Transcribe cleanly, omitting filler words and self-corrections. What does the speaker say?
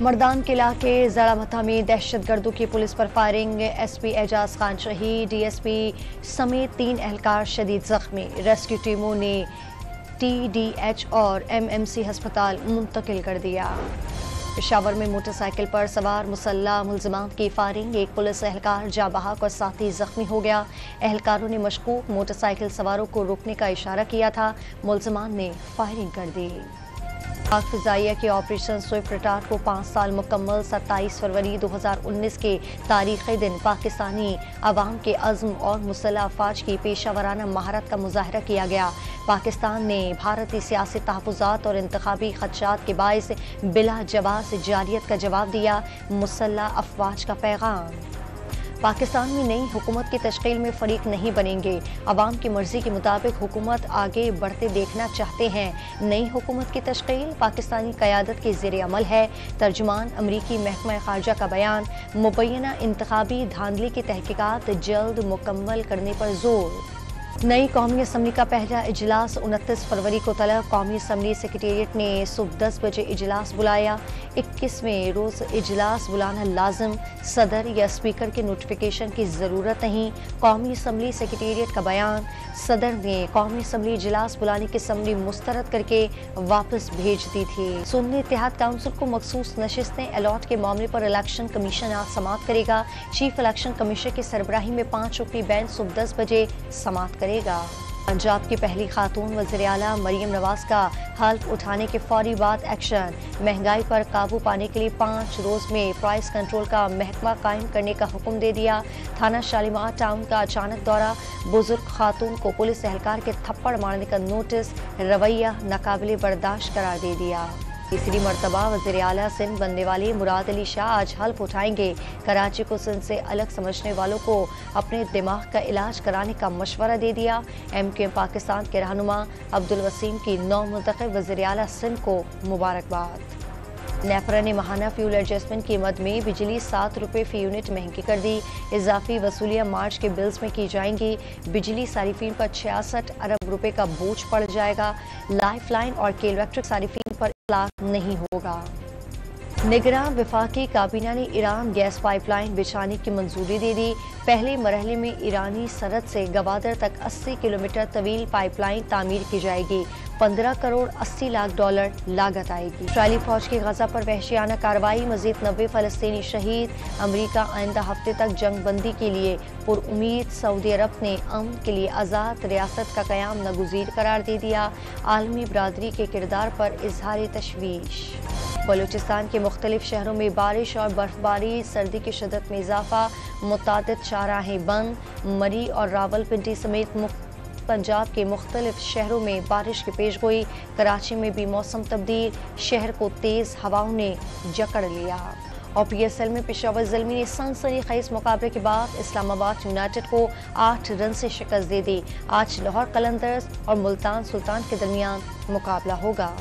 مردان کے علاقے زڑا متھا میں دہشت گردوں کی پولیس پر فائرنگ، ایس پی اعجاز خان شہید، ڈی ایس پی سمیت 3 اہلکار شدید زخمی، ریسکیو ٹیموں نے ٹی ڈی ایچ اور ایم ایم سی ہسپتال منتقل کر دیا۔ پشاور میں موٹر سائیکل پر سوار مسلح ملزمان کی فائرنگ، ایک پولیس اہلکار جاں بحق اور ساتھی زخمی ہو گیا۔ اہلکاروں نے مشکوک موٹر سائیکل سواروں کو روکنے کا اشارہ کیا تھا، ملزمان نے فائرنگ کر دی۔ پاک فضائیہ کے آپریشن سوئفٹ ریٹارڈ کو 5 سال مکمل، 27 فروری 2019 کے تاریخی دن پاکستانی عوام کے عزم اور مسلح افواج کی پیشہ ورانہ مہارت کا مظاہرہ کیا گیا۔ پاکستان نے بھارتی سیاسی تحفظات اور انتخابی خدشات کے باعث بلا جواز جارحیت کا جواب دیا، مسلح افواج کا پیغام۔ پاکستان میں نئی حکومت کی تشکیل میں فریق نہیں بنیں گے، عوام کی مرضی کے مطابق حکومت آگے بڑھتے دیکھنا چاہتے ہیں۔ نئی حکومت کی تشکیل پاکستانی قیادت کے زیر عمل ہے، ترجمان امریکی محکمہ خارجہ کا بیان۔ مبینہ انتخابی دھاندلی کی تحقیقات جلد مکمل کرنے پر زور۔ نئی قومی اسمبلی کا پہلا اجلاس 29 فروری کو طلب، قومی اسمبلی سیکریٹریٹ نے صبح 10 بجے اجلاس بلایا۔ 21ویں روز اجلاس بلانا لازم، صدر یا اسپیکر کے نوٹیفیکیشن کی ضرورت نہیں، قومی اسمبلی سیکریٹریٹ کا بیان۔ صدر نے قومی اسمبلی اجلاس بلانے کی اسمبلی مسترد کر کے واپس بھیج دی تھی۔ سنی اتحاد کونسل کو مخصوص نشستیں الاٹ کے معاملے پر الیکشن کمیشن آج سماعت کرے گا۔ چیف الیکشن کمیشنر کی سربراہی میں 5 رکنی بینچ صبح 10 بجے سماعت کرے گا۔ پنجاب کی پہلی خاتون وزیر اعلیٰ مریم نواز کا حلف اٹھانے کے فوری بعد ایکشن، مہنگائی پر قابو پانے کے لیے 5 روز میں پرائس کنٹرول کا محکمہ قائم کرنے کا حکم دے دیا۔ تھانہ شالیمار ٹاؤن کا اچانک دورہ، بزرگ خاتون کو پولیس اہلکار کے تھپڑ مارنے کا نوٹس، رویہ ناقابل برداشت قرار دے دیا۔ تیسری مرتبہ وزیر اعلیٰ سندھ بننے والے مراد علی شاہ آج حلف اٹھائیں گے۔ کراچی کو سندھ سے الگ سمجھنے والوں کو اپنے دماغ کا علاج کرانے کا مشورہ دے دیا۔ ایم کیو ایم پاکستان کے رہنما عبدالوسیم کی نو منتخب وزیر اعلیٰ سندھ کو مبارکباد۔ نیپرا نے ماہانہ فیول ایڈجسٹمنٹ قیمت میں بجلی 7 روپے فی یونٹ مہنگی کر دی، اضافی وصولیاں مارچ کے بلز میں کی جائیں گی، بجلی صارفین پر 66 ارب روپے کا بوجھ پڑ جائے گا، لائف لائن اور کیل الیکٹرک صارفین پر اطلاق نہیں ہوگا۔ نگراں وفاقی کابینہ نے ایران گیس پائپ لائن بچھانے کی منظوری دے دی، پہلے مرحلے میں ایرانی سرحد سے گوادر تک 80 کلومیٹر طویل پائپ لائن تعمیر کی جائے گی، 15 کروڑ 80 لاکھ ڈالر لاگت آئے گی۔ اسرائیلی فوج کی غزہ پر وحشیانہ کارروائی، مزید 90 فلسطینی شہید، امریکہ آئندہ ہفتے تک جنگ بندی کے لیے پر امید، سعودی عرب نے امن کے لیے آزاد ریاست کا قیام ناگزیر قرار دے دیا، عالمی برادری کے کردار پر اظہار تشویش۔ بلوچستان کے مختلف شہروں میں بارش اور برفباری، سردی کی شدت میں اضافہ، متعدد چہارراہیں بند، مری اور راولپنڈی سمیت پنجاب کے مختلف شہروں میں بارش کی پیشگوئی، کراچی میں بھی موسم تبدیل، شہر کو تیز ہواؤں نے جکڑ لیا۔ اور پی ایس ایل میں پشاور زلمی نے سنسنی خیز مقابلے کے بعد اسلام آباد یونائیٹڈ کو 8 رن سے شکست دے دی۔ آج لاہور قلندرز اور ملتان سلطان کے درمیان مقابلہ ہوگا۔